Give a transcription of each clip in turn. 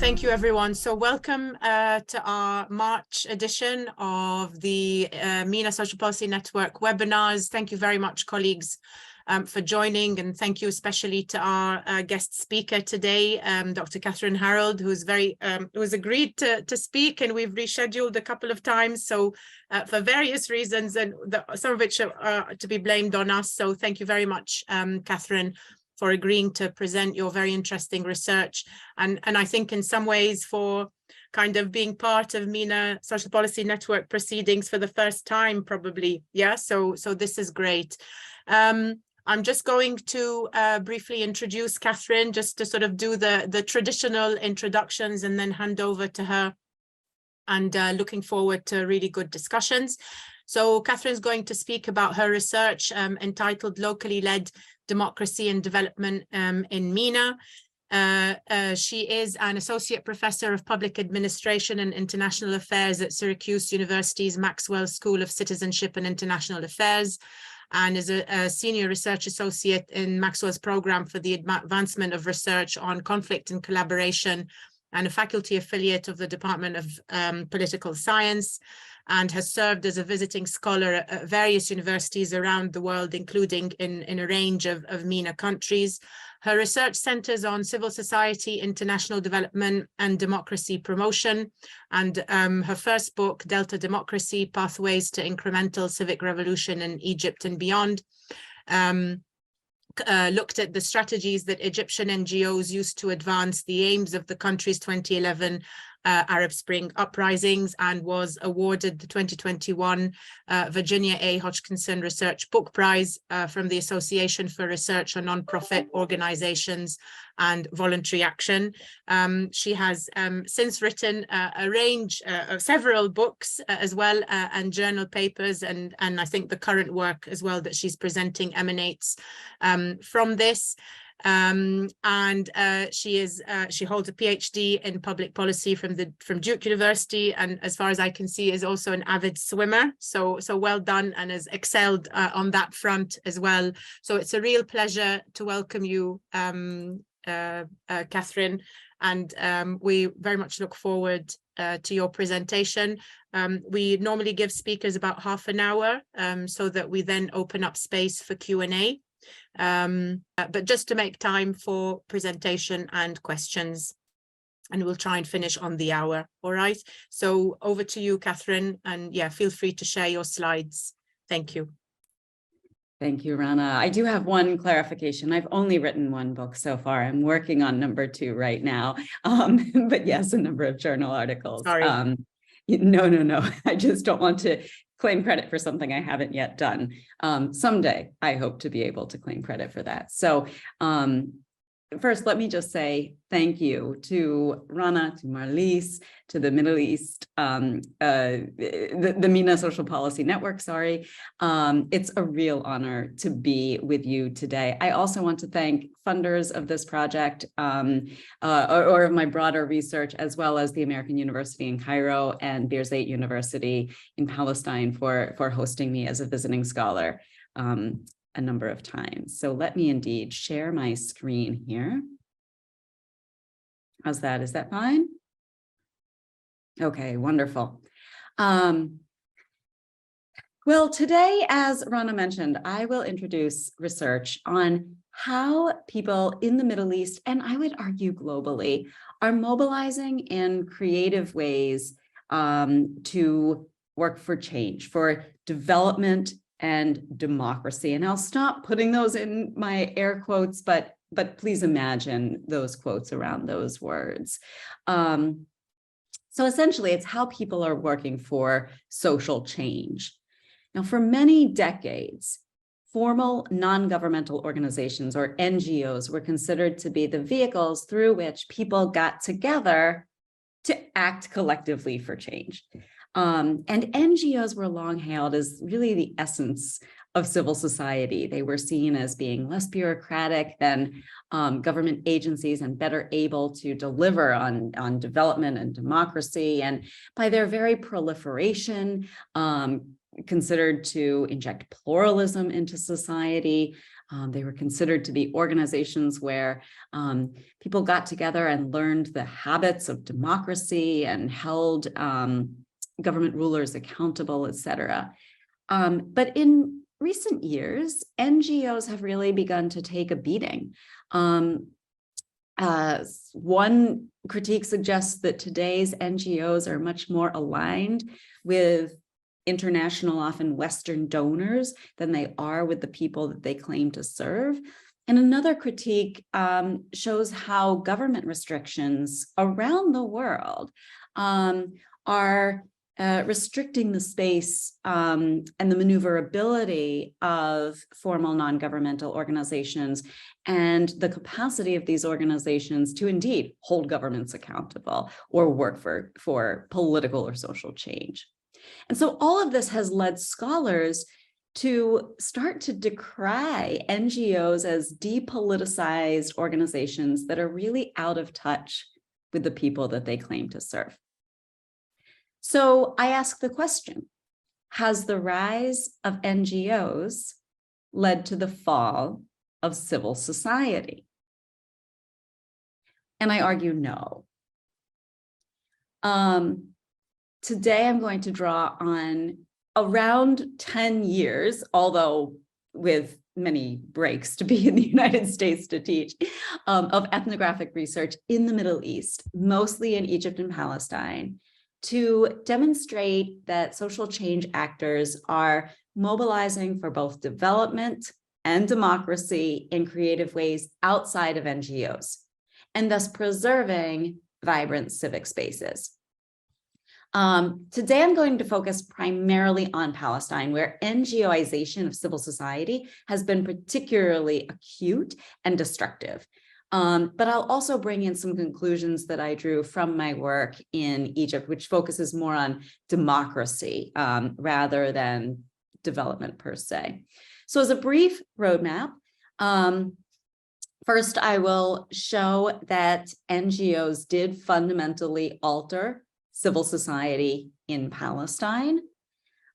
Thank you, everyone. So welcome to our March edition of the MENA Social Policy Network webinars. Thank you very much, colleagues, for joining, and thank you especially to our guest speaker today, Dr. Catherine Herrold, who's agreed to speak, and we've rescheduled a couple of times, so for various reasons, and some of which are to be blamed on us. So thank you very much, Catherine, for agreeing to present your very interesting research, and I think in some ways for kind of being part of MENA Social Policy Network proceedings for the first time, probably. Yeah, so this is great. I'm just going to briefly introduce Catherine, just to sort of do the traditional introductions and then hand over to her, and looking forward to really good discussions. So Catherine's going to speak about her research entitled Locally Led Democracy and Development in MENA. She is an associate professor of public administration and international affairs at Syracuse University's Maxwell School of Citizenship and International Affairs, and is a senior research associate in Maxwell's program for the advancement of research on conflict and collaboration, and a faculty affiliate of the Department of Political Science, and has served as a visiting scholar at various universities around the world, including in a range of MENA countries. Her research centers on civil society, international development, and democracy promotion. And her first book, Delta Democracy: Pathways to Incremental Civic Revolution in Egypt and Beyond, looked at the strategies that Egyptian NGOs used to advance the aims of the country's 2011 Arab Spring uprisings, and was awarded the 2021 Virginia A. Hodgkinson Research Book Prize from the Association for Research on Nonprofit Organizations and Voluntary Action. She has since written a range of several books as well, and journal papers, and I think the current work as well that she's presenting emanates from this. She holds a PhD in public policy from Duke University, and as far as I can see is also an avid swimmer, so well done, and has excelled on that front as well. So it's a real pleasure to welcome you, Catherine, and we very much look forward to your presentation. We normally give speakers about half an hour, so that we then open up space for Q&A. But just to make time for presentation and questions, and we'll try and finish on the hour. All right, so over to you, Catherine, and yeah, feel free to share your slides. Thank you. Thank you, Rana. I do have one clarification. I've only written one book so far. I'm working on number 2 right now, but yes, a number of journal articles. Sorry. No. I just don't want to claim credit for something I haven't yet done. Someday, I hope to be able to claim credit for that. So first, let me just say thank you to Rana, to Marlies, to the Middle East, the MENA Social Policy Network, sorry. It's a real honor to be with you today. I also want to thank funders of this project, or of my broader research, as well as the American University in Cairo and Birzeit University in Palestine for hosting me as a visiting scholar a number of times. So let me indeed share my screen here. How's that? Is that fine? Okay, wonderful. Well, today, as Rana mentioned, I will introduce research on how people in the Middle East, and I would argue globally, are mobilizing in creative ways to work for change, for development and democracy. And I'll stop putting those in my air quotes, but please imagine those quotes around those words. So essentially, it's how people are working for social change. Now, for many decades, formal non-governmental organizations, or NGOs, were considered to be the vehicles through which people got together to act collectively for change. And NGOs were long hailed as really the essence of civil society. They were seen as being less bureaucratic than government agencies and better able to deliver on development and democracy. And by their very proliferation, considered to inject pluralism into society, They were considered to be organizations where people got together and learned the habits of democracy and held government rulers accountable, et cetera. But in recent years, NGOs have really begun to take a beating. One critique suggests that today's NGOs are much more aligned with international, often Western donors than they are with the people that they claim to serve. And another critique shows how government restrictions around the world are restricting the space and the maneuverability of formal non-governmental organizations and the capacity of these organizations to indeed hold governments accountable or work for political or social change. And so all of this has led scholars to start to decry NGOs as depoliticized organizations that are really out of touch with the people that they claim to serve. So I ask the question, has the rise of NGOs led to the fall of civil society? And I argue no. Today, I'm going to draw on around 10 years, although with many breaks to be in the United States to teach, of ethnographic research in the Middle East, mostly in Egypt and Palestine, to demonstrate that social change actors are mobilizing for both development and democracy in creative ways outside of NGOs, and thus preserving vibrant civic spaces. Today, I'm going to focus primarily on Palestine, where NGOization of civil society has been particularly acute and destructive. But I'll also bring in some conclusions that I drew from my work in Egypt, which focuses more on democracy rather than development per se. So as a brief roadmap, first, I will show that NGOs did fundamentally alter civil society in Palestine.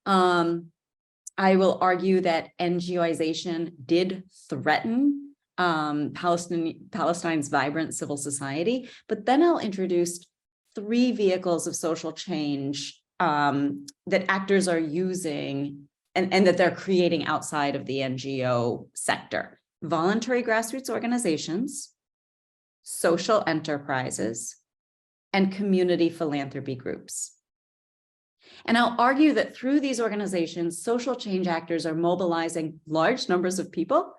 I will argue that NGOization did threaten Palestine's vibrant civil society, but then I'll introduce 3 vehicles of social change that actors are using and that they're creating outside of the NGO sector: voluntary grassroots organizations, social enterprises, and community philanthropy groups. And I'll argue that through these organizations, social change actors are mobilizing large numbers of people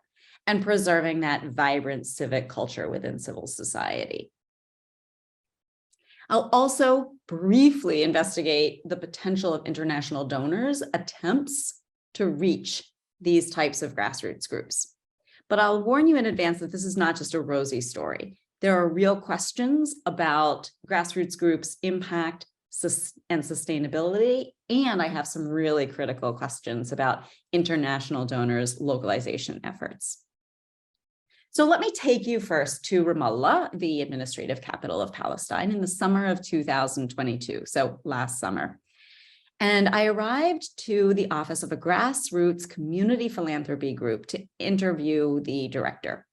and preserving that vibrant civic culture within civil society. I'll also briefly investigate the potential of international donors' attempts to reach these types of grassroots groups. But I'll warn you in advance that this is not just a rosy story. There are real questions about grassroots groups' impact and sustainability, and I have some really critical questions about international donors' localization efforts. So let me take you first to Ramallah, the administrative capital of Palestine, in the summer of 2022, so last summer. And I arrived to the office of a grassroots community philanthropy group to interview the director.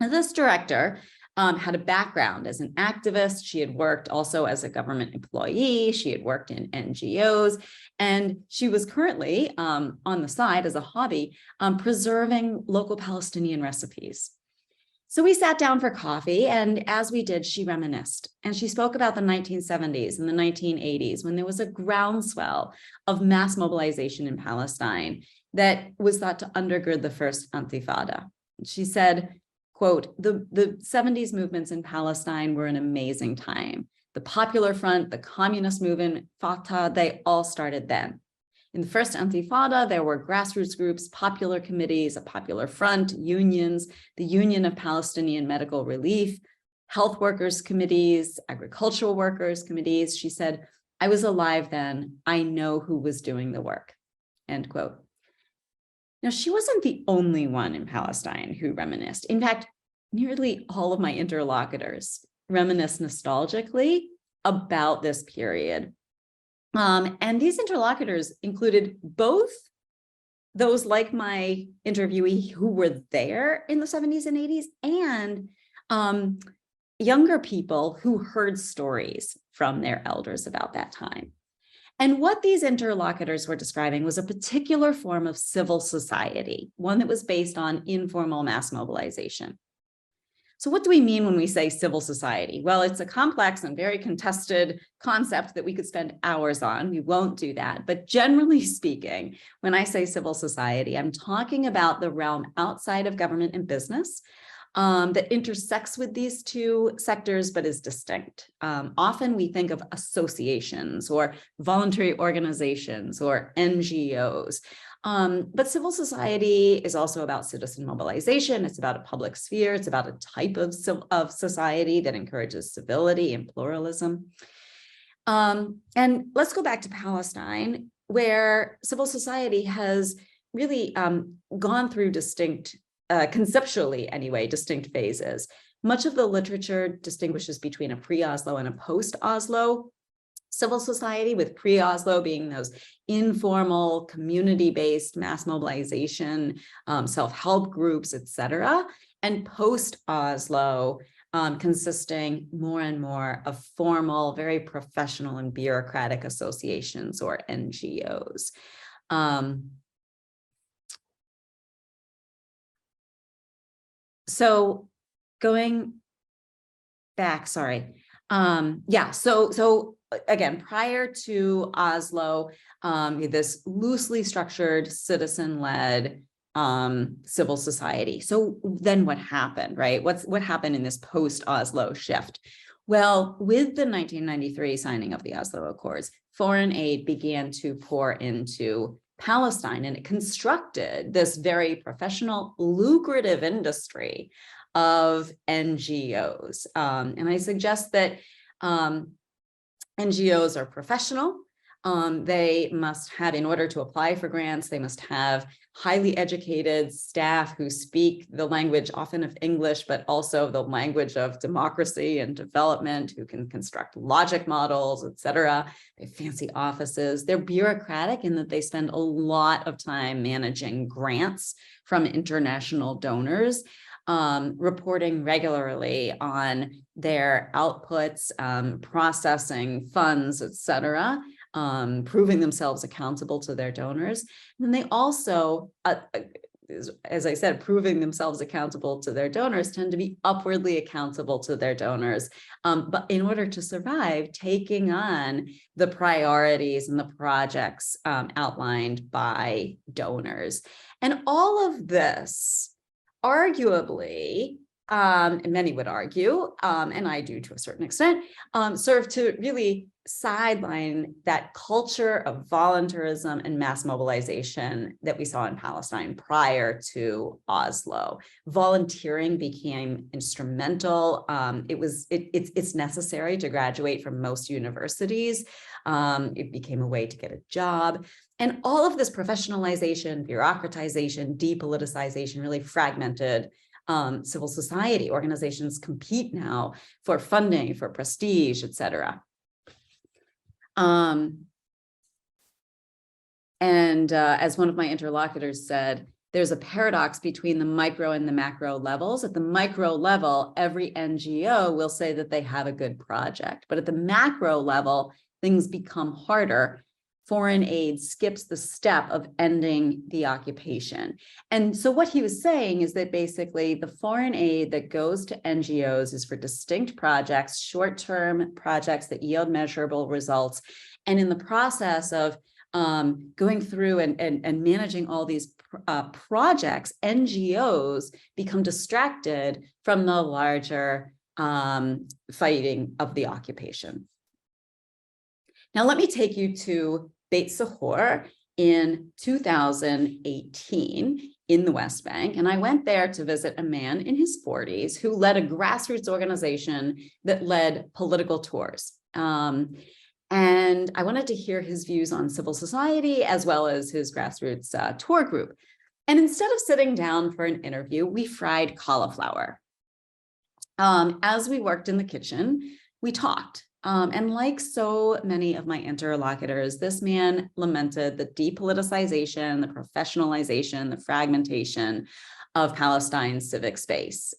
Now, this director had a background as an activist. She had worked also as a government employee. She had worked in NGOs, and she was currently on the side as a hobby, preserving local Palestinian recipes. So we sat down for coffee, and as we did, she reminisced, and she spoke about the 1970s and the 1980s, when there was a groundswell of mass mobilization in Palestine that was thought to undergird the first Intifada. She said, quote, the 70s movements in Palestine were an amazing time. The Popular Front, the communist movement, Fatah, they all started then. In the first Intifada, there were grassroots groups, popular committees, a Popular Front, unions, the Union of Palestinian Medical Relief, health workers committees, agricultural workers committees. She said, I was alive then. I know who was doing the work, end quote. Now, she wasn't the only one in Palestine who reminisced. In fact, nearly all of my interlocutors reminisce nostalgically about this period. And these interlocutors included both those like my interviewee who were there in the 70s and 80s, and younger people who heard stories from their elders about that time. And what these interlocutors were describing was a particular form of civil society, one that was based on informal mass mobilization. So what do we mean when we say civil society? Well, it's a complex and very contested concept that we could spend hours on. We won't do that. But generally speaking, when I say civil society, I'm talking about the realm outside of government and business that intersects with these two sectors, but is distinct. Often we think of associations or voluntary organizations or NGOs. But civil society is also about citizen mobilization. It's about a public sphere. It's about a type of society that encourages civility and pluralism. And let's go back to Palestine, where civil society has really gone through distinct, conceptually anyway, distinct phases. Much of the literature distinguishes between a pre-Oslo and a post-Oslo civil society, with pre-Oslo being those informal, community-based mass mobilization, self-help groups, et cetera, and post-Oslo consisting more and more of formal, very professional and bureaucratic associations or NGOs. So going back, sorry. So again, prior to Oslo, this loosely structured citizen-led civil society. So then what happened, right? What happened in this post-Oslo shift? Well, with the 1993 signing of the Oslo Accords, foreign aid began to pour into Palestine, and it constructed this very professional, lucrative industry of NGOs. And I suggest that NGOs are professional. They must have, in order to apply for grants, they must have highly educated staff who speak the language often of English, but also the language of democracy and development, who can construct logic models, et cetera. They have fancy offices. They're bureaucratic in that they spend a lot of time managing grants from international donors, reporting regularly on their outputs, processing funds, et cetera. Proving themselves accountable to their donors. And they also, as I said, proving themselves accountable to their donors, tend to be upwardly accountable to their donors. But in order to survive, taking on the priorities and the projects outlined by donors. And all of this, arguably, and many would argue, and I do to a certain extent, serve to really sideline that culture of voluntarism and mass mobilization that we saw in Palestine prior to Oslo. Volunteering became instrumental. It's necessary to graduate from most universities. It became a way to get a job. And all of this professionalization, bureaucratization, depoliticization really fragmented civil society. Organizations compete now for funding, for prestige, et cetera. As one of my interlocutors said, there's a paradox between the micro and the macro levels. At the micro level, every NGO will say that they have a good project, but at the macro level, things become harder. Foreign aid skips the step of ending the occupation. And so what he was saying is that basically the foreign aid that goes to NGOs is for distinct projects, short-term projects that yield measurable results. And in the process of going through and managing all these projects, NGOs become distracted from the larger fighting of the occupation. Now, let me take you to Beit Sahor in 2018 in the West Bank. And I went there to visit a man in his 40s who led a grassroots organization that led political tours. And I wanted to hear his views on civil society as well as his grassroots tour group. And instead of sitting down for an interview, we fried cauliflower. As we worked in the kitchen, we talked. And like so many of my interlocutors, this man lamented the depoliticization, the professionalization, the fragmentation of Palestine's civic space.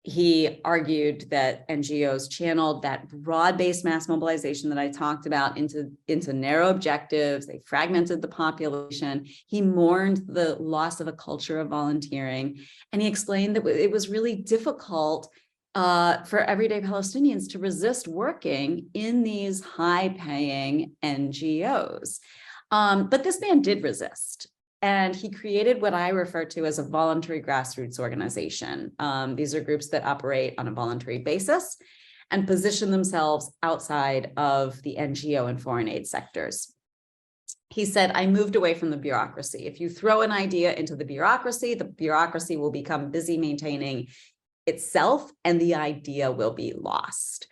He argued that NGOs channeled that broad-based mass mobilization that I talked about into narrow objectives. They fragmented the population. He mourned the loss of a culture of volunteering. And he explained that it was really difficult for everyday Palestinians to resist working in these high-paying NGOs. But this man did resist. And he created what I refer to as a voluntary grassroots organization. These are groups that operate on a voluntary basis and position themselves outside of the NGO and foreign aid sectors. He said, I moved away from the bureaucracy. If you throw an idea into the bureaucracy will become busy maintaining itself and the idea will be lost.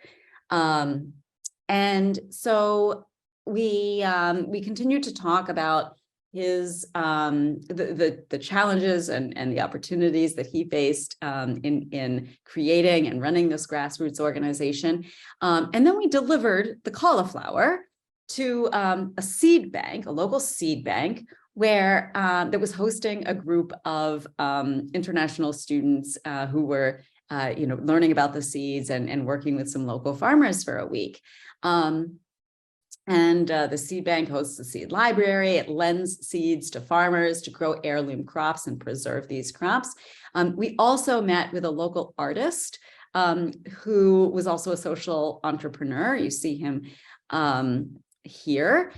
And so we continued to talk about his the challenges and the opportunities that he faced in creating and running this grassroots organization. And then we delivered the cauliflower to a seed bank, a local seed bank, where that was hosting a group of international students who were learning about the seeds and working with some local farmers for a week. And the seed bank hosts a seed library. It lends seeds to farmers to grow heirloom crops and preserve these crops. We also met with a local artist who was also a social entrepreneur. You see him here.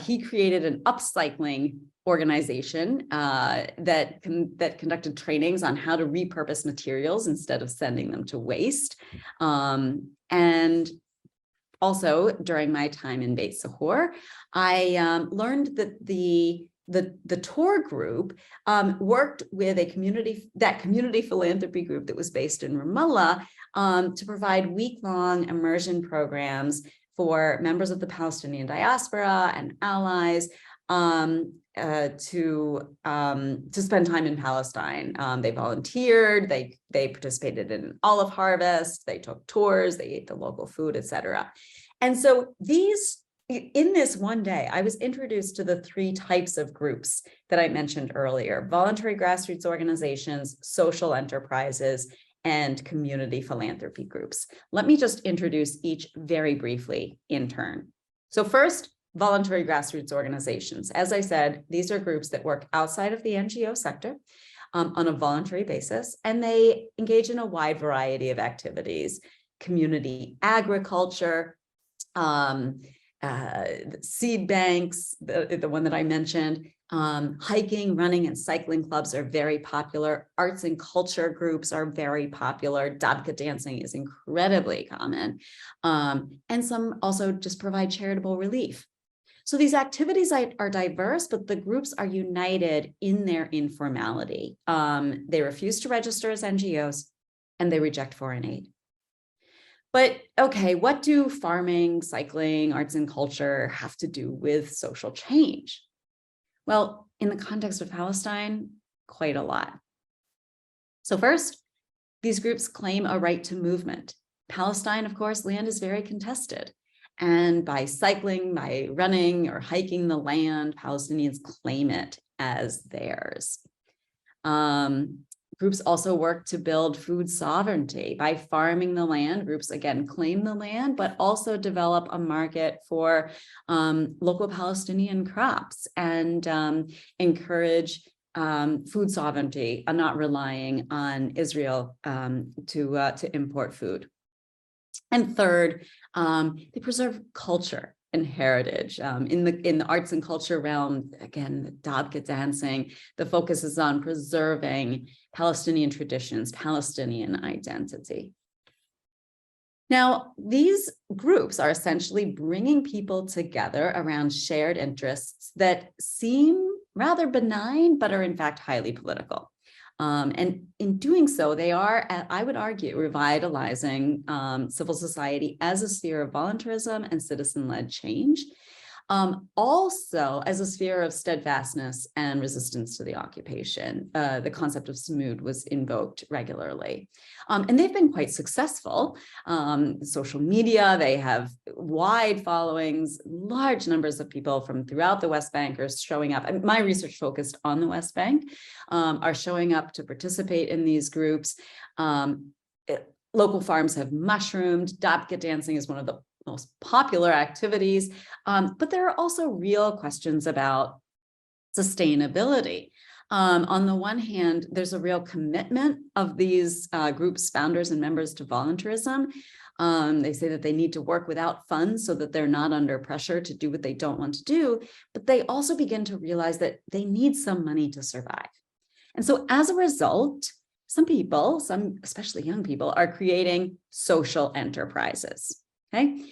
He created an upcycling organization that conducted trainings on how to repurpose materials instead of sending them to waste. And also, during my time in Beit Sahur, I learned that the tour group worked with a community philanthropy group that was based in Ramallah to provide week-long immersion programs for members of the Palestinian diaspora and allies to spend time in Palestine. They volunteered, they participated in an olive harvest, they took tours, they ate the local food, etc. And so in this one day, I was introduced to the three types of groups that I mentioned earlier: voluntary grassroots organizations, social enterprises, and community philanthropy groups. Let me just introduce each very briefly in turn. So first, voluntary grassroots organizations. As I said, these are groups that work outside of the NGO sector on a voluntary basis, and they engage in a wide variety of activities: community agriculture, seed banks, the one that I mentioned, hiking, running, and cycling clubs are very popular. Arts and culture groups are very popular. Dabke dancing is incredibly common. And some also just provide charitable relief. So these activities are diverse, but the groups are united in their informality. They refuse to register as NGOs, and they reject foreign aid. But okay, what do farming, cycling, arts and culture have to do with social change? Well, in the context of Palestine, quite a lot. So first, these groups claim a right to movement. Palestine, of course, land is very contested. And by cycling, by running or hiking the land, Palestinians claim it as theirs. Groups also work to build food sovereignty. By farming the land, groups again claim the land, but also develop a market for local Palestinian crops and encourage food sovereignty, not relying on Israel to import food. And third, they preserve culture and heritage. In the arts and culture realm, again, the dabke dancing, the focus is on preserving Palestinian traditions, Palestinian identity. Now, these groups are essentially bringing people together around shared interests that seem rather benign, but are in fact highly political. And in doing so, they are, I would argue, revitalizing civil society as a sphere of voluntarism and citizen-led change. Also, as a sphere of steadfastness and resistance to the occupation, the concept of Samud was invoked regularly. And they've been quite successful. Social media, they have wide followings, large numbers of people from throughout the West Bank are showing up. My research focused on the West Bank, are showing up to participate in these groups. Local farms have mushroomed. Dabke dancing is one of the most popular activities, but there are also real questions about sustainability. On the one hand, there's a real commitment of these groups, founders and members, to volunteerism. They say that they need to work without funds so that they're not under pressure to do what they don't want to do, but they also begin to realize that they need some money to survive. And so as a result, some people, especially young people, are creating social enterprises. Okay,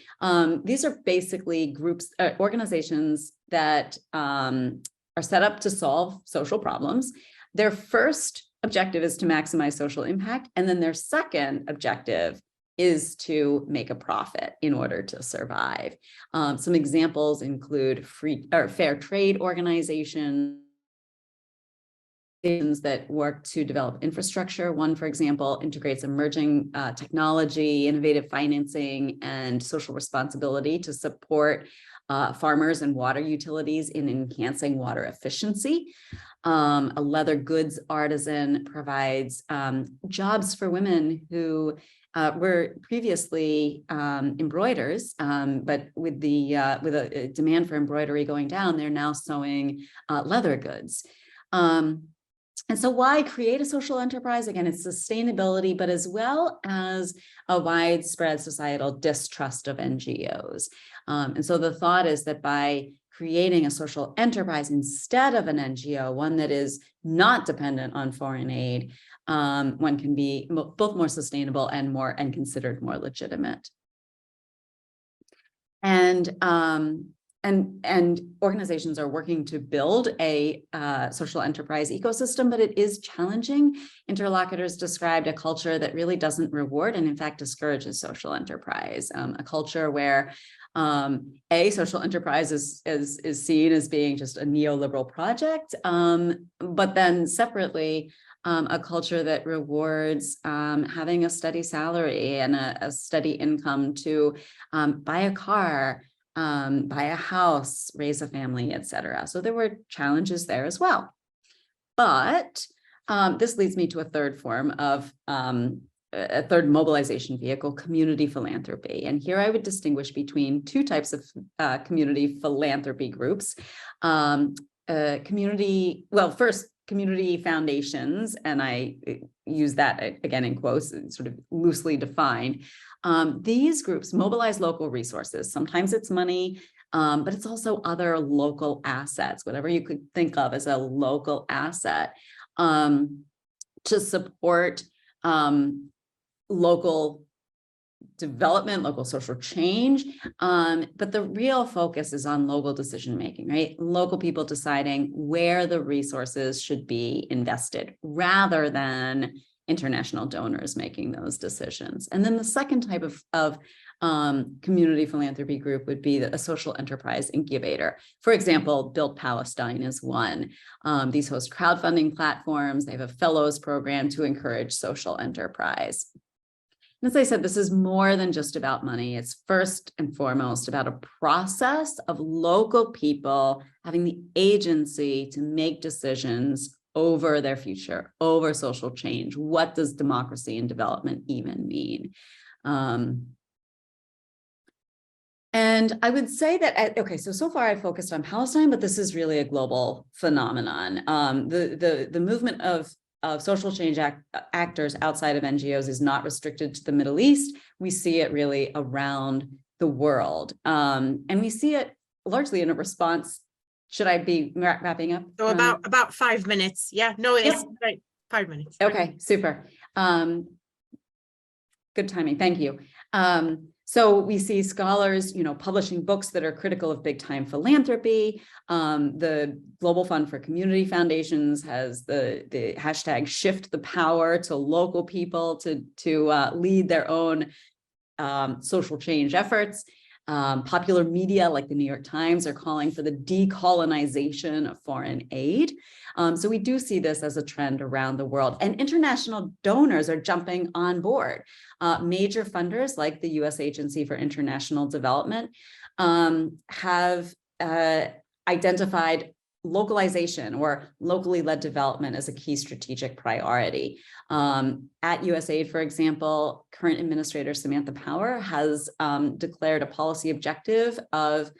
these are basically groups, organizations that are set up to solve social problems. Their first objective is to maximize social impact, and then their second objective is to make a profit in order to survive. Some examples include fair trade organizations that work to develop infrastructure. One, for example, integrates emerging technology, innovative financing, and social responsibility to support farmers and water utilities in enhancing water efficiency. A leather goods artisan provides jobs for women who were previously embroiders, but with a demand for embroidery going down, they're now sewing leather goods. And so why create a social enterprise? Again, it's sustainability, but as well as a widespread societal distrust of NGOs. And so the thought is that by creating a social enterprise instead of an NGO, one that is not dependent on foreign aid, one can be both more sustainable and considered more legitimate. And organizations are working to build a social enterprise ecosystem, but it is challenging. Interlocutors described a culture that really doesn't reward and in fact discourages social enterprise, a culture where social enterprise is seen as being just a neoliberal project, but then separately, a culture that rewards having a steady salary and a steady income to buy a car, buy a house, raise a family, etc. So there were challenges there as well. But this leads me to a third form of a third mobilization vehicle, community philanthropy. And here I would distinguish between two types of community philanthropy groups. First, community foundations, and I use that again in quotes, sort of loosely defined. These groups mobilize local resources. Sometimes it's money, but it's also other local assets, whatever you could think of as a local asset, to support local development, local social change. But the real focus is on local decision-making, right? Local people deciding where the resources should be invested rather than international donors making those decisions. And then the second type of community philanthropy group would be a social enterprise incubator. For example, Build Palestine is one. These host crowdfunding platforms. They have a fellows program to encourage social enterprise. And as I said, this is more than just about money. It's first and foremost about a process of local people having the agency to make decisions over their future, over social change. What does democracy and development even mean? And I would say that, so far I focused on Palestine, but this is really a global phenomenon. The movement of social change actors outside of NGOs is not restricted to the Middle East. We see it really around the world. And we see it largely in a response. Should I be wrapping up? So about 5 minutes. Yeah, no, it's right. 5 minutes. Okay, super. Good timing, thank you. So we see scholars, publishing books that are critical of big time philanthropy. The Global Fund for Community Foundations has the hashtag shift the power to local people to lead their own social change efforts. Popular media like the New York Times are calling for the decolonization of foreign aid. So we do see this as a trend around the world, and international donors are jumping on board. Major funders like the U.S. Agency for International Development have identified localization or locally led development as a key strategic priority. At USAID, for example, current administrator Samantha Power has declared a policy objective of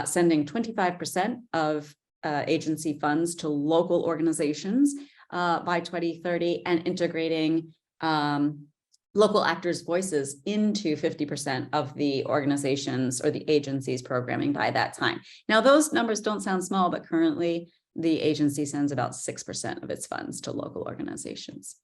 sending 25% of agency funds to local organizations by 2030 and integrating local actors' voices into 50% of the organizations or the agency's programming by that time. Now, those numbers don't sound small, but currently the agency sends about 6% of its funds to local organizations.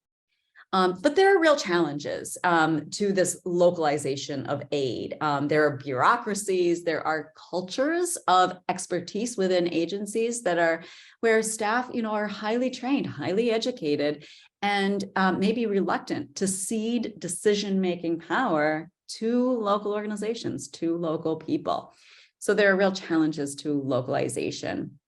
But there are real challenges to this localization of aid. There are bureaucracies, there are cultures of expertise within agencies that are where staff, are highly trained, highly educated, and maybe reluctant to cede decision-making power to local organizations, to local people. So there are real challenges to localization.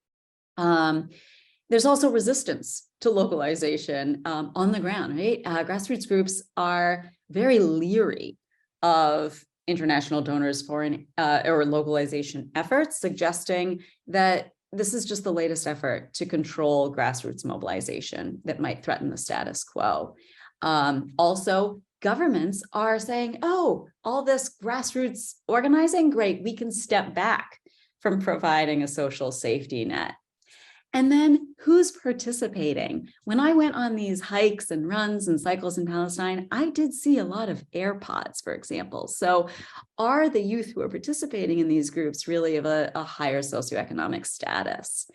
There's also resistance to localization on the ground, right? Grassroots groups are very leery of international donors' foreign or localization efforts, suggesting that this is just the latest effort to control grassroots mobilization that might threaten the status quo. Also, governments are saying, oh, all this grassroots organizing, great, we can step back from providing a social safety net. And then who's participating? When I went on these hikes and runs and cycles in Palestine, I did see a lot of AirPods, for example. So are the youth who are participating in these groups really of a higher socioeconomic status?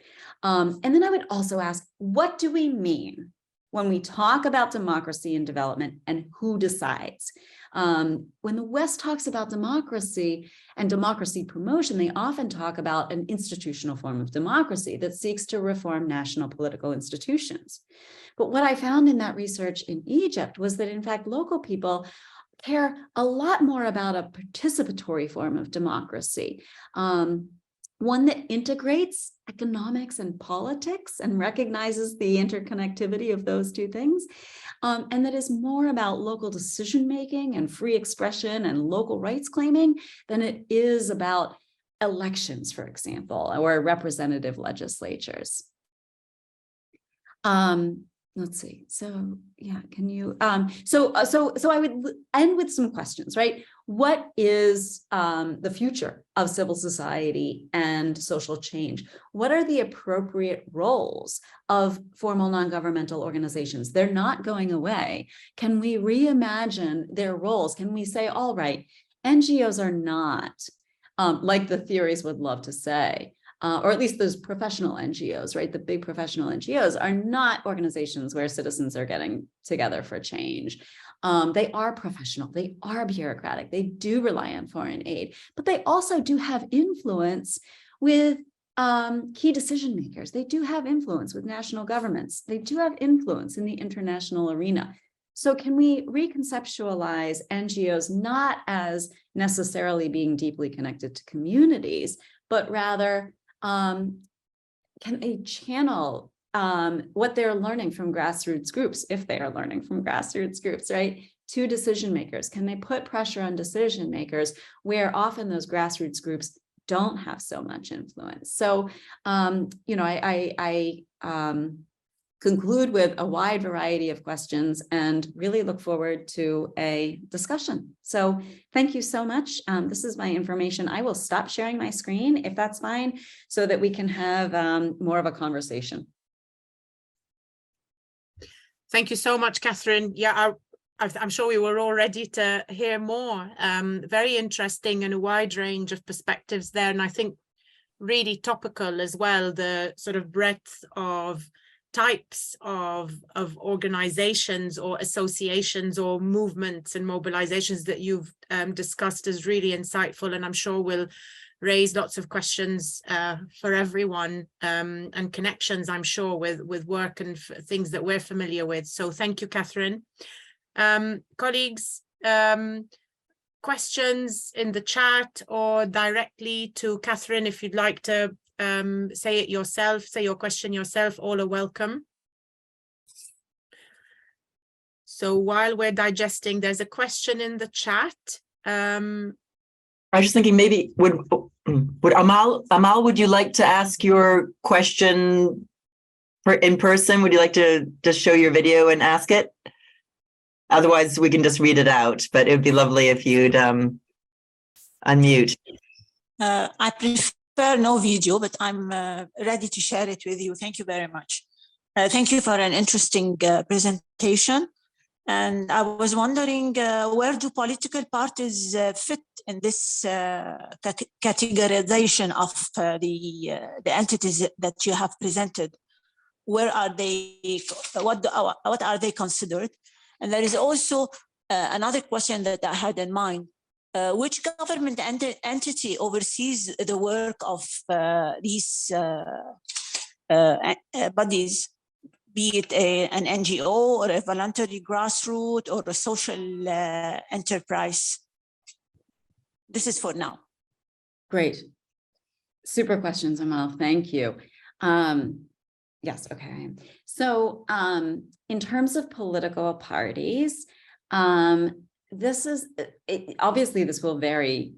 And then I would also ask, what do we mean when we talk about democracy and development, and who decides? When the West talks about democracy and democracy promotion, they often talk about an institutional form of democracy that seeks to reform national political institutions. But what I found in that research in Egypt was that, in fact, local people care a lot more about a participatory form of democracy, one that integrates economics and politics and recognizes the interconnectivity of those two things, and that is more about local decision-making and free expression and local rights claiming than it is about elections, for example, or representative legislatures. Let's see. So yeah, can you, so I would end with some questions, right? What is the future of civil society and social change? What are the appropriate roles of formal non-governmental organizations? They're not going away. Can we reimagine their roles? Can we say, all right, NGOs are not, like the theories would love to say, or at least those professional NGOs, right? The big professional NGOs are not organizations where citizens are getting together for change. They are professional, they are bureaucratic, they do rely on foreign aid, but they also do have influence with key decision makers. They do have influence with national governments. They do have influence in the international arena. So can we reconceptualize NGOs not as necessarily being deeply connected to communities, but rather can they channel what they're learning from grassroots groups, if they are learning from grassroots groups, right, to decision makers? Can they put pressure on decision makers where often those grassroots groups don't have so much influence? So, I conclude with a wide variety of questions and really look forward to a discussion. So thank you so much. This is my information. I will stop sharing my screen if that's fine, so that we can have more of a conversation. Thank you so much, Catherine. Yeah, I'm sure we were all ready to hear more. Very interesting and a wide range of perspectives there. And I think really topical as well, the sort of breadth of types of organizations or associations or movements and mobilizations that you've discussed is really insightful, and I'm sure will raise lots of questions for everyone and connections, I'm sure, with work and things that we're familiar with. So thank you, Catherine. Colleagues, questions in the chat or directly to Catherine, if you'd like to say it yourself, say your question yourself, all are welcome. So while we're digesting, there's a question in the chat. I was just thinking, maybe would Amal, would you like to ask your question in person? Would you like to just show your video and ask it? Otherwise, we can just read it out, but it would be lovely if you'd unmute. I prefer no video, but I'm ready to share it with you. Thank you very much. Thank you for an interesting presentation. And I was wondering, where do political parties fit in this categorization of the entities that you have presented? Where are they? What are they considered? And there is also another question that I had in mind. Which government entity oversees the work of these bodies? Be it an NGO or a voluntary grassroots or a social enterprise? This is for now. Great. Super questions, Amal. Thank you. Yes, okay. So in terms of political parties, obviously this will vary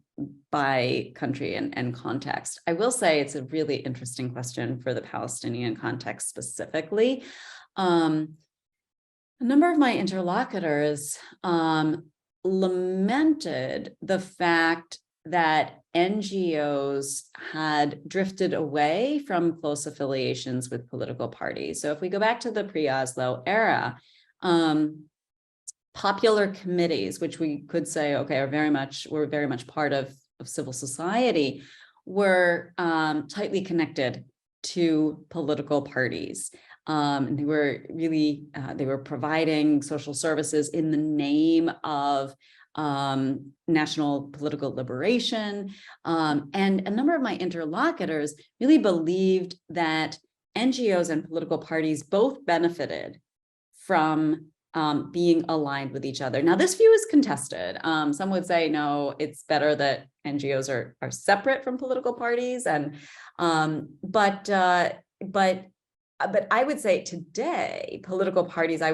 by country and context. I will say it's a really interesting question for the Palestinian context specifically. A number of my interlocutors lamented the fact that NGOs had drifted away from close affiliations with political parties. So if we go back to the pre-Oslo era, popular committees, which we could say, okay, were very much part of civil society, were tightly connected to political parties. And they were really, they were providing social services in the name of national political liberation. And a number of my interlocutors really believed that NGOs and political parties both benefited from being aligned with each other. Now, this view is contested. Some would say, no, it's better that NGOs are separate from political parties. And but I would say today, political parties, I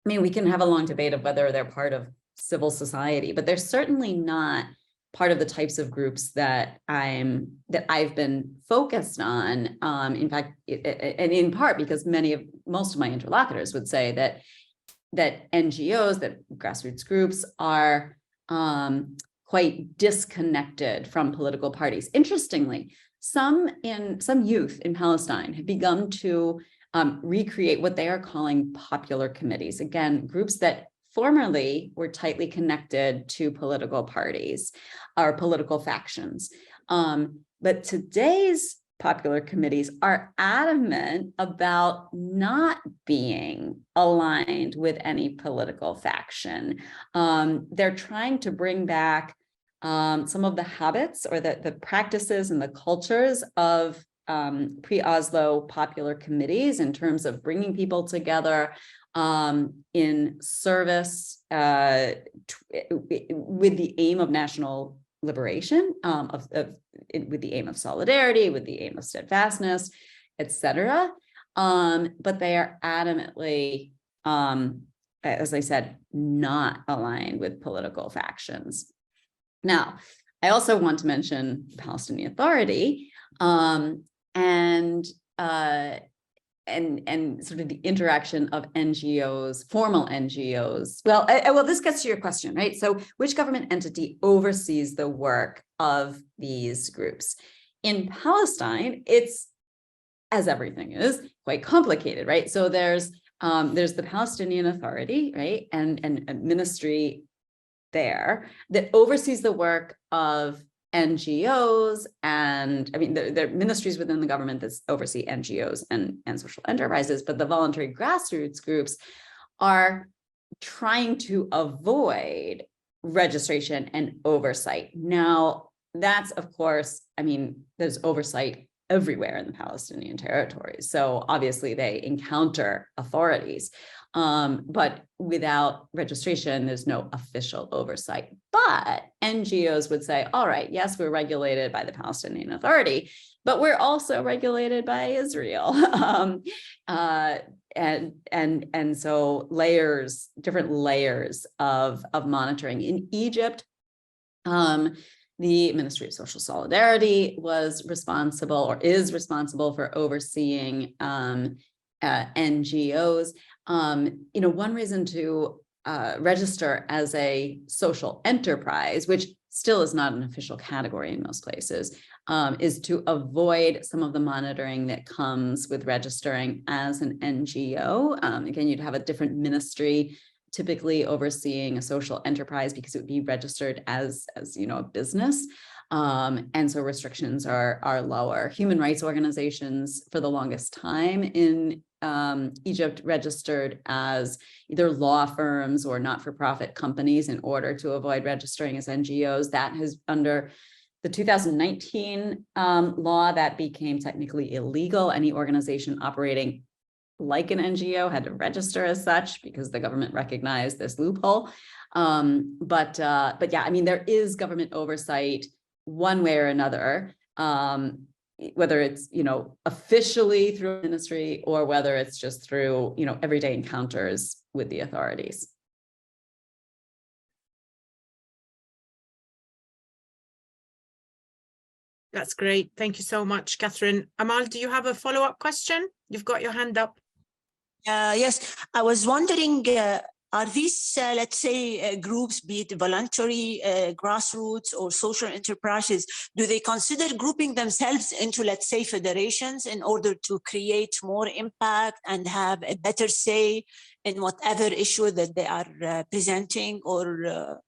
mean, we can have a long debate of whether they're part of civil society, but they're certainly not part of the types of groups that I've been focused on. In fact, and in part because most of my interlocutors would say that NGOs, that grassroots groups, are quite disconnected from political parties. Interestingly, some youth in Palestine have begun to recreate what they are calling popular committees. Again, groups that formerly were tightly connected to political parties or political factions. But today's popular committees are adamant about not being aligned with any political faction. They're trying to bring back some of the habits or the practices and the cultures of pre-Oslo popular committees in terms of bringing people together in service with the aim of national liberation, with the aim of solidarity, with the aim of steadfastness, etc. But they are adamantly, as I said, not aligned with political factions. Now, I also want to mention the Palestinian Authority and sort of the interaction of NGOs, formal NGOs. Well, this gets to your question, right? So which government entity oversees the work of these groups? In Palestine, it's, as everything is, quite complicated, right? So there's the Palestinian Authority, right? And a ministry there that oversees the work of NGOs, and I mean, there are ministries within the government that oversee NGOs and social enterprises, but the voluntary grassroots groups are trying to avoid registration and oversight. Now, that's, of course, I mean, there's oversight everywhere in the Palestinian territories. So obviously they encounter authorities, but without registration, there's no official oversight. But NGOs would say, all right, yes, we're regulated by the Palestinian Authority, but we're also regulated by Israel. And so different layers of monitoring. In Egypt, the Ministry of Social Solidarity was responsible or is responsible for overseeing NGOs. One reason to register as a social enterprise, which still is not an official category in most places, is to avoid some of the monitoring that comes with registering as an NGO. Again, you'd have a different ministry typically overseeing a social enterprise because it would be registered as a business. And so restrictions are lower. Human rights organizations for the longest time in Egypt registered as either law firms or not-for-profit companies in order to avoid registering as NGOs. That has, under the 2019 law, that became technically illegal. Any organization operating like an NGO had to register as such because the government recognized this loophole. But yeah, I mean, there is government oversight one way or another, whether it's, officially through ministry or whether it's just through, everyday encounters with the authorities. That's great. Thank you so much, Catherine. Amal, do you have a follow-up question? You've got your hand up. Yes, I was wondering, are these, let's say, groups, be it voluntary, grassroots, or social enterprises, do they consider grouping themselves into, let's say, federations in order to create more impact and have a better say in whatever issue that they are presenting or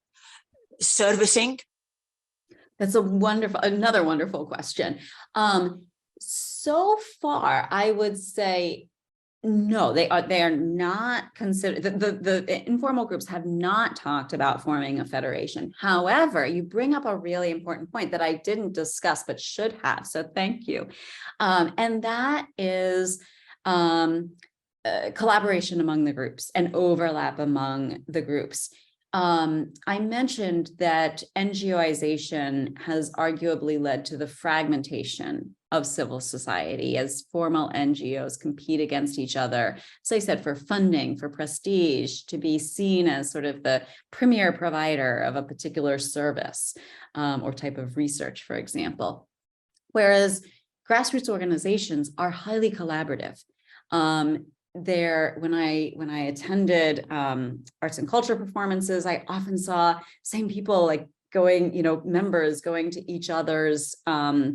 servicing? That's another wonderful question. So far, I would say, no, they are not considered. The informal groups have not talked about forming a federation. However, you bring up a really important point that I didn't discuss but should have. So thank you. And that is collaboration among the groups and overlap among the groups. I mentioned that NGOization has arguably led to the fragmentation of civil society as formal NGOs compete against each other, as I said, for funding, for prestige, to be seen as sort of the premier provider of a particular service or type of research, for example. Whereas grassroots organizations are highly collaborative. When I attended arts and culture performances, I often saw same people like going, members going to each other's, I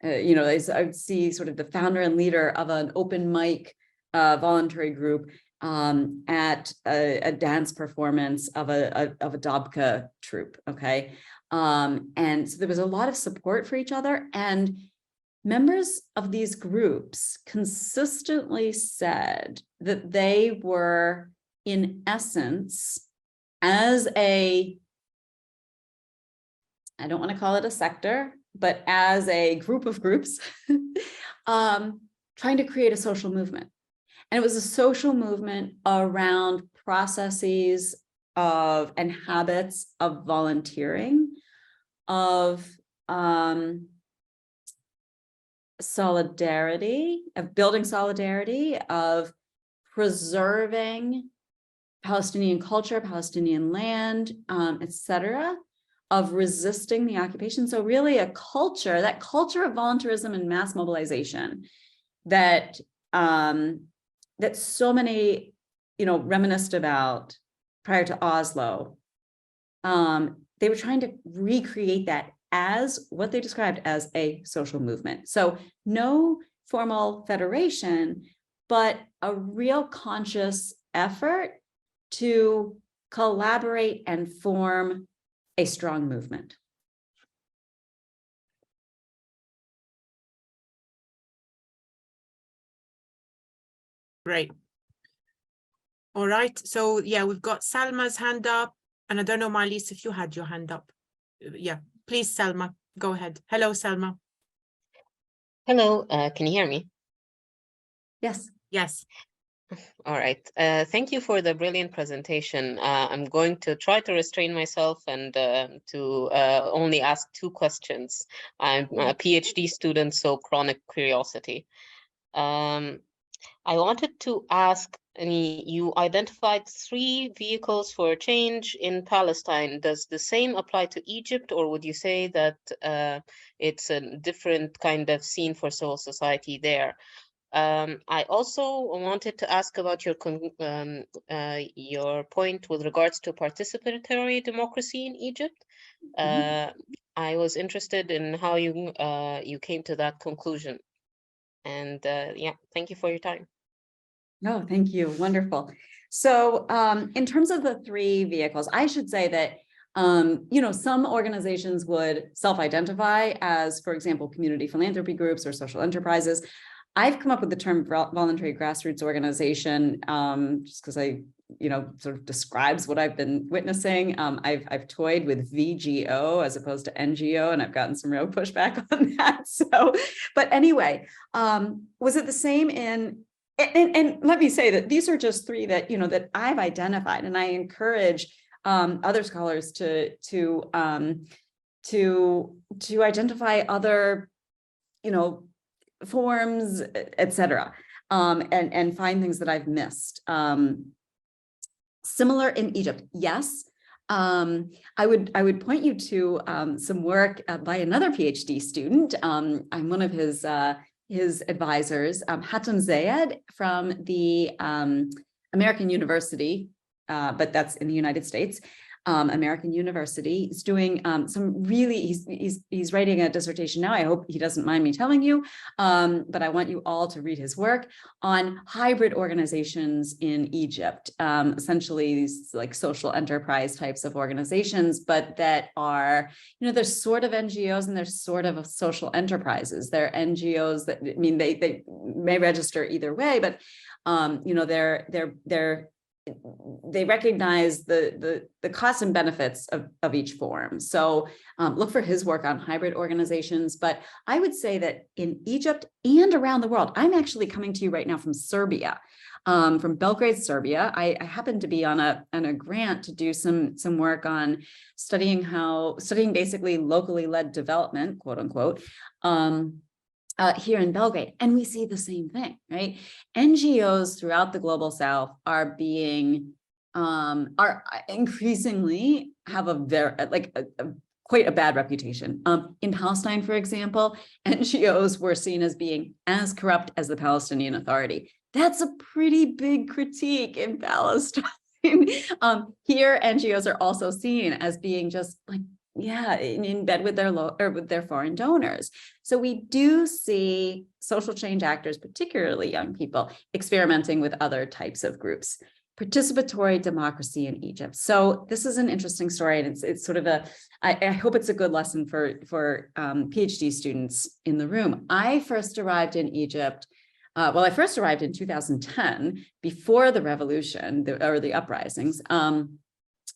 would see sort of the founder and leader of an open mic voluntary group at a dance performance of a dabke troupe. Okay. And so there was a lot of support for each other, and members of these groups consistently said that they were, in essence, I don't want to call it a sector, but as a group of groups, trying to create a social movement. And it was a social movement around processes and habits of volunteering, of solidarity, of building solidarity, of preserving Palestinian culture, Palestinian land, etc., of resisting the occupation. So really that culture of volunteerism and mass mobilization that that so many, reminisced about prior to Oslo. They were trying to recreate that as what they described as a social movement. So no formal federation, but a real conscious effort to collaborate and form a strong movement. Great. All right. So yeah, we've got Salma's hand up, and I don't know, Marlies, if you had your hand up. Yeah, please, Salma, go ahead. Hello, Salma. Hello, can you hear me? Yes. Yes. All right. Thank you for the brilliant presentation. I'm going to try to restrain myself and to only ask 2 questions. I'm a PhD student, so chronic curiosity. I wanted to ask, you identified 3 vehicles for change in Palestine. Does the same apply to Egypt, or would you say that it's a different kind of scene for civil society there? I also wanted to ask about your point with regards to participatory democracy in Egypt. I was interested in how you came to that conclusion. And yeah, thank you for your time. No, thank you. Wonderful. So in terms of the 3 vehicles, I should say that some organizations would self-identify as, for example, community philanthropy groups or social enterprises. I've come up with the term voluntary grassroots organization just because sort of describes what I've been witnessing. I've toyed with VGO as opposed to NGO, and I've gotten some real pushback on that. So, but anyway, was it the same in? And let me say that these are just 3 that that I've identified, and I encourage other scholars to identify other forms, etc., and find things that I've missed. Similar in Egypt, yes. I would point you to some work by another PhD student. I'm one of his advisors, Hatem Zayed from the American University, but that's in the United States. American University. He's doing some really, he's writing a dissertation now. I hope he doesn't mind me telling you, but I want you all to read his work on hybrid organizations in Egypt. Essentially these like social enterprise types of organizations, but that are, they're sort of NGOs and they're sort of social enterprises. They're NGOs that, I mean, they may register either way, but they recognize the costs and benefits of each form. So look for his work on hybrid organizations. But I would say that in Egypt and around the world, I'm actually coming to you right now from Serbia, from Belgrade, Serbia. I happen to be on a grant to do some work on studying basically locally led development, quote unquote, here in Belgrade, and we see the same thing, right? NGOs throughout the global South are increasingly have quite a bad reputation. In Palestine, for example, NGOs were seen as being as corrupt as the Palestinian Authority. That's a pretty big critique in Palestine. Here, NGOs are also seen as being just like, in bed with their foreign donors. So we do see social change actors, particularly young people, experimenting with other types of groups. Participatory democracy in Egypt. So this is an interesting story, and it's sort of I hope it's a good lesson for PhD students in the room. I first arrived in Egypt. I first arrived in 2010, before the revolution or the uprisings,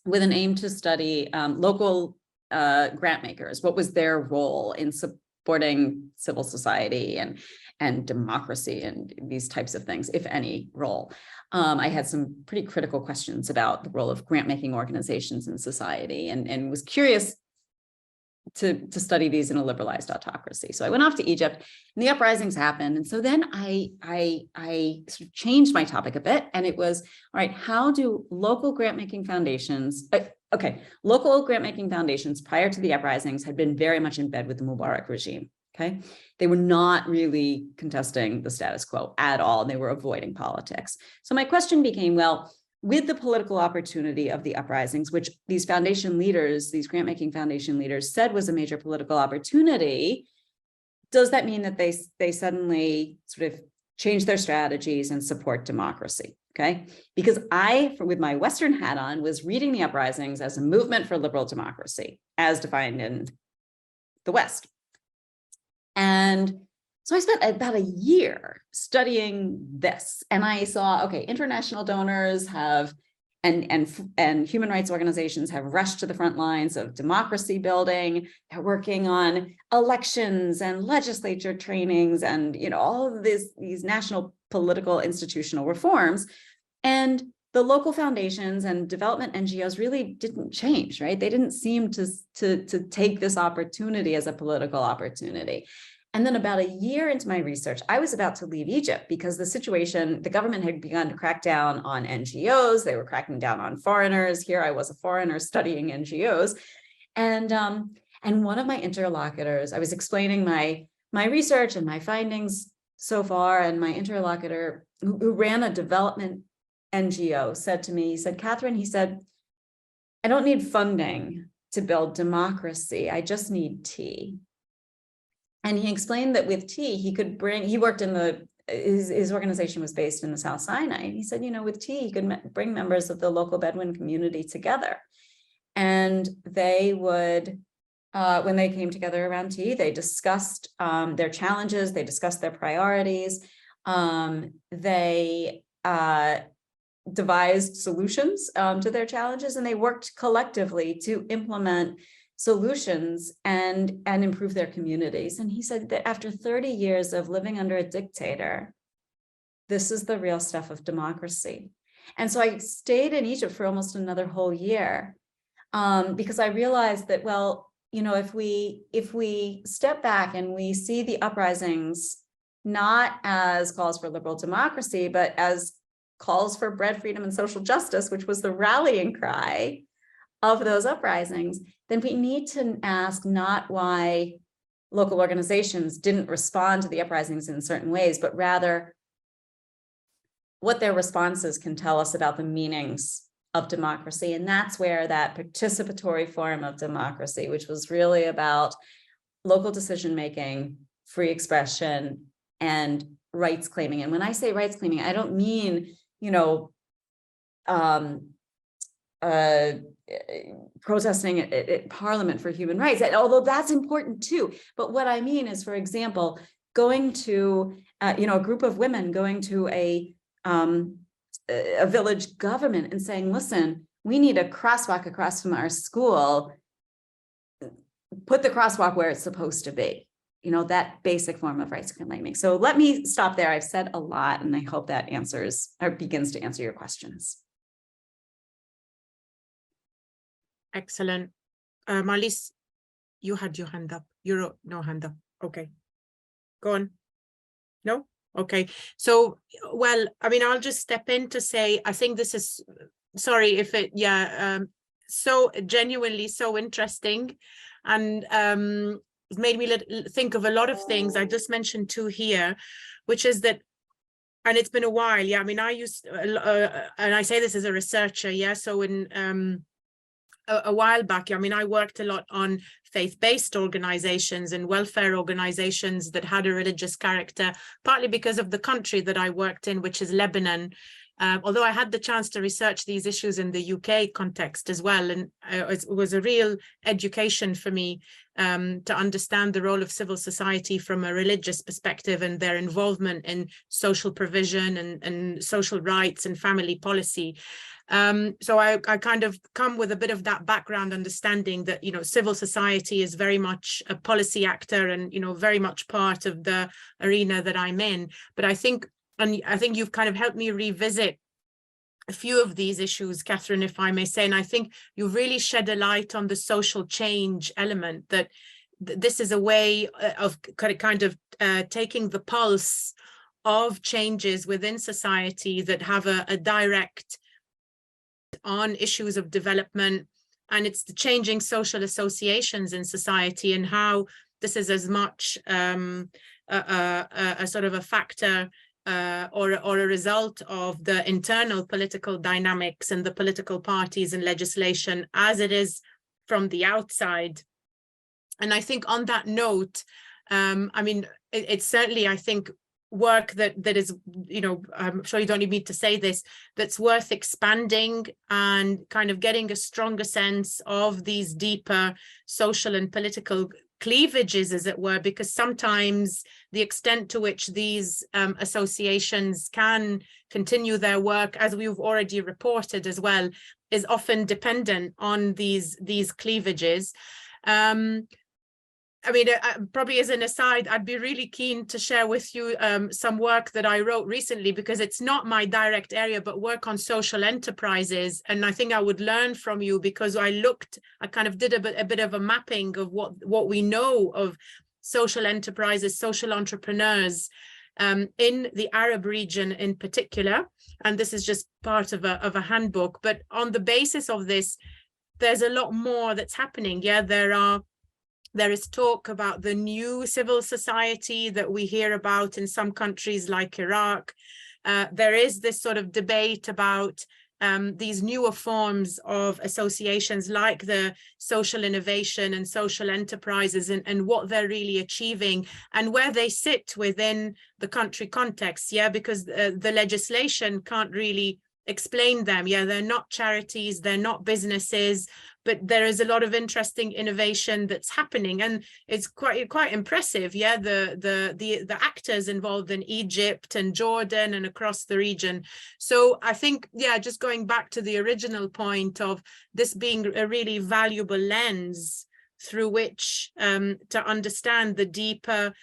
with an aim to study local grant makers. What was their role in supporting civil society and democracy and these types of things, if any role? I had some pretty critical questions about the role of grant-making organizations in society, and was curious to study these in a liberalized autocracy. So I went off to Egypt, and the uprisings happened. And so then I sort of changed my topic a bit, and it was, all right, how do local grant-making foundations, local grant-making foundations prior to the uprisings had been very much in bed with the Mubarak regime, okay? They were not really contesting the status quo at all. They were avoiding politics. So my question became, well, with the political opportunity of the uprisings, which these foundation leaders, these grant-making foundation leaders said was a major political opportunity, does that mean that they suddenly sort of change their strategies and support democracy? Okay, because I, with my Western hat on, was reading the uprisings as a movement for liberal democracy, as defined in the West. And so I spent about a year studying this, and I saw, okay, international donors have and human rights organizations have rushed to the front lines of democracy building. They're working on elections and legislature trainings and, you know, all of these national political institutional reforms. And the local foundations and development NGOs really didn't change, right? They didn't seem to take this opportunity as a political opportunity. And then about a year into my research, I was about to leave Egypt because the government had begun to crack down on NGOs. They were cracking down on foreigners. Here I was, a foreigner studying NGOs. And one of my interlocutors, I was explaining my research and my findings so far, and my interlocutor who ran a development NGO said to me, he said, Catherine, he said, I don't need funding to build democracy. I just need tea. And he explained that with tea, he worked in his organization was based in the South Sinai. And he said, you know, with tea, he could bring members of the local Bedouin community together. And they would, when they came together around tea, they discussed their challenges, they discussed their priorities, they devised solutions to their challenges, and they worked collectively to implement solutions and improve their communities. And he said that after 30 years of living under a dictator, this is the real stuff of democracy. And so I stayed in Egypt for almost another whole year because I realized that, well, you know, if we step back and we see the uprisings not as calls for liberal democracy, but as calls for bread, freedom, and social justice, which was the rallying cry of those uprisings, then we need to ask not why local organizations didn't respond to the uprisings in certain ways, but rather what their responses can tell us about the meanings of democracy. And that's where that participatory form of democracy, which was really about local decision-making, free expression, and rights claiming. And when I say rights claiming, I don't mean, you know, protesting at Parliament for human rights, although that's important too. But what I mean is, for example, going to, you know, a group of women going to a village government and saying, listen, we need a crosswalk across from our school. Put the crosswalk where it's supposed to be. You know, that basic form of rights claiming. So let me stop there. I've said a lot, and I hope that answers or begins to answer your questions. Excellent. Marlies, you had your hand up. No hand up. Okay. Go on. No? Okay. So, well, I mean, I'll just step in to say, I think this is, sorry if it, so genuinely so interesting. And it made me think of a lot of things. I just mentioned two here, which is that, and it's been a while. Yeah. I mean, I used, and I say this as a researcher. Yeah. So in, a while back, I mean, I worked a lot on faith-based organizations and welfare organizations that had a religious character, partly because of the country that I worked in, which is Lebanon. Although I had the chance to research these issues in the UK context as well. And it was a real education for me to understand the role of civil society from a religious perspective and their involvement in social provision and social rights and family policy. So I kind of come with a bit of that background understanding that, you know, civil society is very much a policy actor and, you know, very much part of the arena that I'm in. But I think you've kind of helped me revisit a few of these issues, Catherine, if I may say, and I think you've really shed a light on the social change element, that this is a way of kind of taking the pulse of changes within society that have a direct on issues of development, and it's the changing social associations in society and how this is as much a sort of a factor or a result of the internal political dynamics and the political parties and legislation as it is from the outside. And I think on that note, I mean, it's certainly, I think, work that is, you know, I'm sure you don't need me to say this, that's worth expanding and kind of getting a stronger sense of these deeper social and political cleavages, as it were, because sometimes the extent to which these associations can continue their work, as we've already reported as well, is often dependent on these cleavages. I mean, probably as an aside, I'd be really keen to share with you some work that I wrote recently, because it's not my direct area, but work on social enterprises. And I think I would learn from you, because I kind of did a bit of a mapping of what we know of social enterprises, social entrepreneurs in the Arab region in particular. And this is just part of a handbook. But on the basis of this, there's a lot more that's happening. Yeah, there is talk about the new civil society that we hear about in some countries like Iraq. There is this sort of debate about these newer forms of associations like the social innovation and social enterprises, and what they're really achieving and where they sit within the country context. Yeah, because the legislation can't really explain them. Yeah, they're not charities, they're not businesses, but there is a lot of interesting innovation that's happening, and it's quite impressive. Yeah, the actors involved in Egypt and Jordan and across the region. So I think, yeah, just going back to the original point of this being a really valuable lens through which to understand the deeper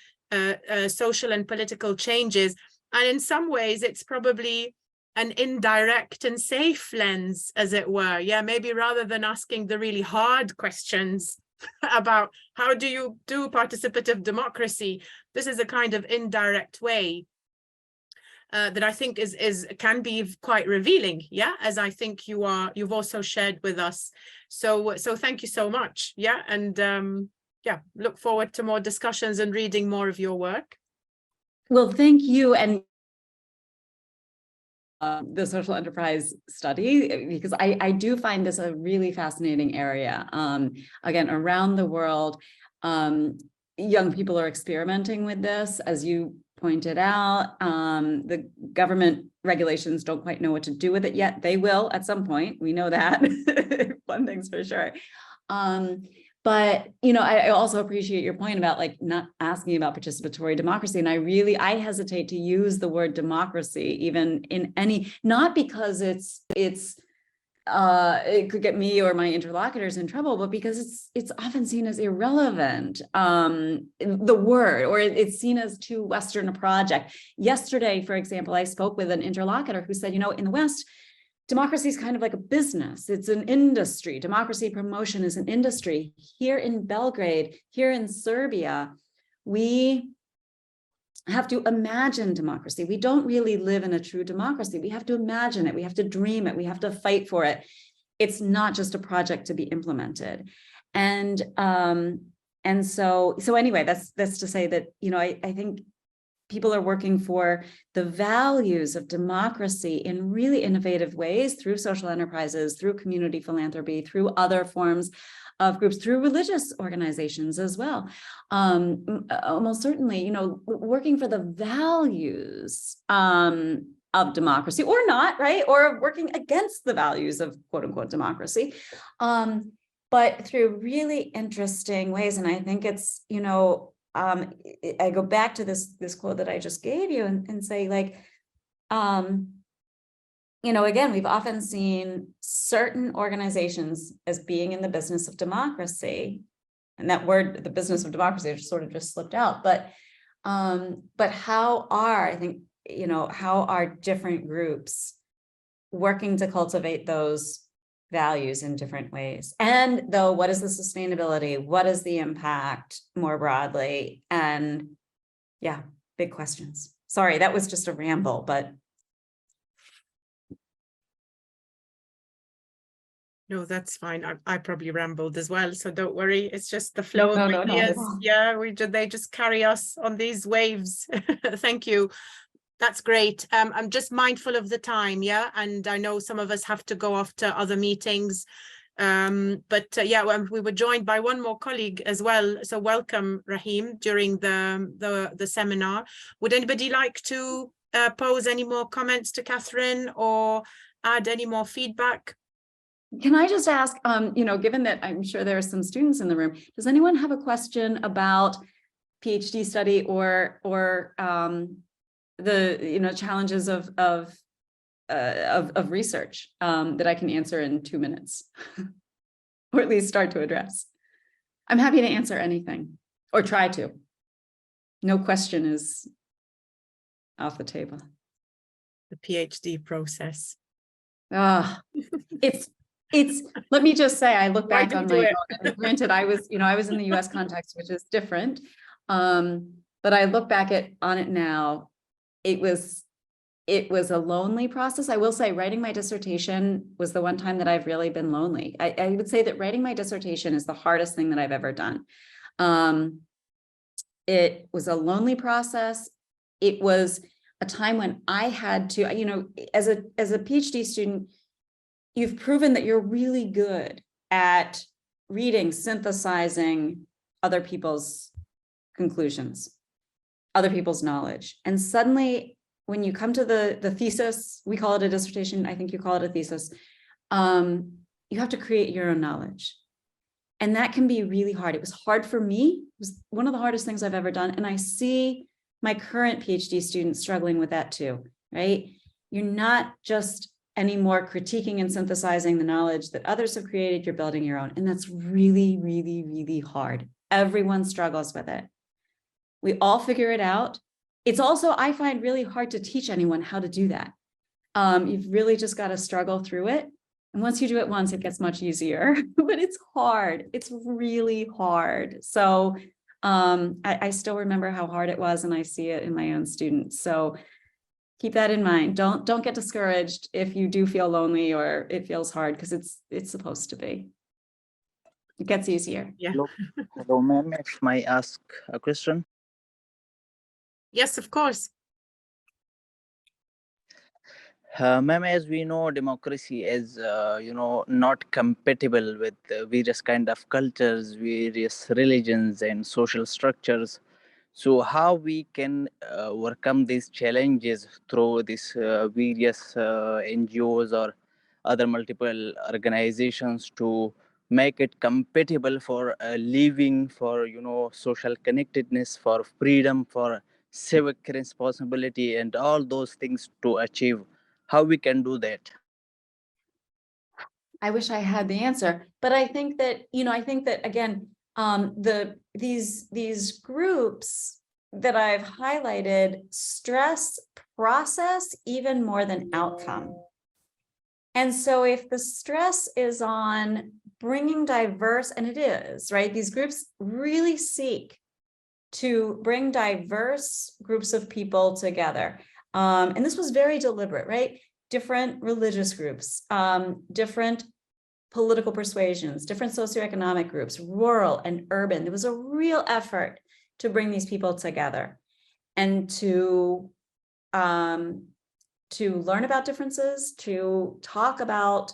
social and political changes. And in some ways, it's probably an indirect and safe lens, as it were. Yeah, maybe rather than asking the really hard questions about how do you do participative democracy, this is a kind of indirect way that I think can be quite revealing. Yeah, as I think you've also shared with us. So thank you so much. Yeah, and yeah, look forward to more discussions and reading more of your work. Well, thank you. And the social enterprise study, because I do find this a really fascinating area. Again, around the world, young people are experimenting with this. As you pointed out, the government regulations don't quite know what to do with it yet. They will at some point. We know that. One thing's for sure. But, you know, I also appreciate your point about like not asking about participatory democracy. And I hesitate to use the word democracy even in any, not because it could get me or my interlocutors in trouble, but because it's often seen as irrelevant, the word, or it's seen as too Western a project. Yesterday, for example, I spoke with an interlocutor who said, you know, in the West, democracy is kind of like a business. It's an industry. Democracy promotion is an industry. Here in Belgrade, here in Serbia, we have to imagine democracy. We don't really live in a true democracy. We have to imagine it. We have to dream it. We have to fight for it. It's not just a project to be implemented. And so anyway, that's to say that, you know, I think people are working for the values of democracy in really innovative ways through social enterprises, through community philanthropy, through other forms of groups, through religious organizations as well. Almost certainly, you know, working for the values of democracy, or not, right? Or working against the values of quote unquote democracy, but through really interesting ways. And I think it's, you know, I go back to this quote that I just gave you and say, like, you know, again, we've often seen certain organizations as being in the business of democracy, and that word, the business of democracy, sort of just slipped out. But how are different groups working to cultivate those values in different ways? And though, what is the sustainability? What is the impact more broadly? And yeah, big questions. Sorry, that was just a ramble, but. No, that's fine. I probably rambled as well, so don't worry. It's just the flow of No, ideas. no. Yeah, they just carry us on these waves. Thank you. That's great. I'm just mindful of the time, yeah, and I know some of us have to go off to other meetings. Yeah, we were joined by one more colleague as well. So welcome, Rahim, during the seminar. Would anybody like to pose any more comments to Catherine or add any more feedback? Can I just ask, given that I'm sure there are some students in the room, does anyone have a question about PhD study or the challenges of research that I can answer in 2 minutes, or at least start to address? I'm happy to answer anything, or try to. No question is off the table. The PhD process. It's let me just say, I look Why back do we on do my it? own. Granted, I was in the US context, which is different. But I look back on it now, it was a lonely process. I will say writing my dissertation was the one time that I've really been lonely. I would say that writing my dissertation is the hardest thing that I've ever done. It was a lonely process. It was a time when I had to, as a PhD student, you've proven that you're really good at reading, synthesizing other people's conclusions, other people's knowledge. And suddenly, when you come to the thesis, we call it a dissertation, I think you call it a thesis, you have to create your own knowledge. And that can be really hard. It was hard for me. It was one of the hardest things I've ever done. And I see my current PhD students struggling with that too, right? You're not just anymore critiquing and synthesizing the knowledge that others have created, you're building your own. And that's really, really, really hard. Everyone struggles with it. We all figure it out. It's also, I find, really hard to teach anyone how to do that. You've really just got to struggle through it. And once you do it once, it gets much easier, but it's hard. It's really hard. So I still remember how hard it was, and I see it in my own students. So keep that in mind. Don't get discouraged if you do feel lonely or it feels hard, because it's supposed to be. It gets easier. Yeah. Hello, ma'am. If I ask a question? Yes, of course. Ma'am, as we know, democracy is, not compatible with various kind of cultures, various religions and social structures. So how we can overcome these challenges through these various NGOs or other multiple organizations to make it compatible for living, for, social connectedness, for freedom, for civic responsibility, and all those things to achieve? How we can do that? I wish I had the answer, but I think that, again, these groups that I've highlighted stress process even more than outcome. And so if the stress is on bringing diverse, and it is, right? These groups really seek to bring diverse groups of people together. And this was very deliberate, right? Different religious groups, different political persuasions, different socioeconomic groups, rural and urban. There was a real effort to bring these people together and to learn about differences, to talk about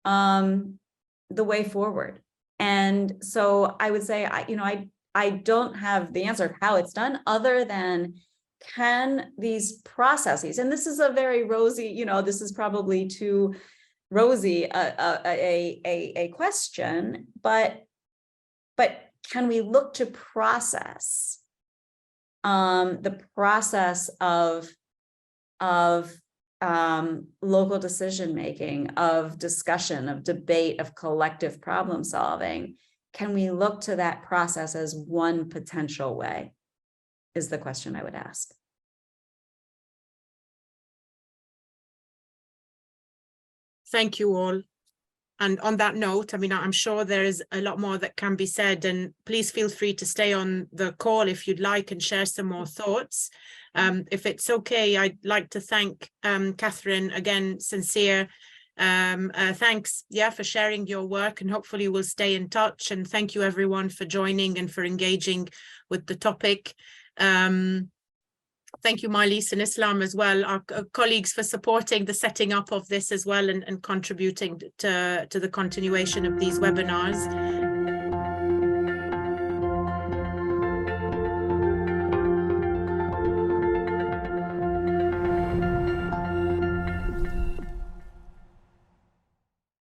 the way forward. And so I would say, I don't have the answer of how it's done, other than can these processes, and this is a very rosy, this is probably too rosy a question, but can we look to process the process of local decision making, of discussion, of debate, of collective problem solving? Can we look to that process as one potential way, is the question I would ask. Thank you all. And on that note, I'm sure there is a lot more that can be said, and please feel free to stay on the call if you'd like and share some more thoughts. If it's okay, I'd like to thank Catherine again, sincere thanks, for sharing your work, and hopefully we'll stay in touch. And thank you everyone for joining and for engaging with the topic. Thank you, Marlies and Islam as well, our colleagues, for supporting the setting up of this as well, and contributing to the continuation of these webinars.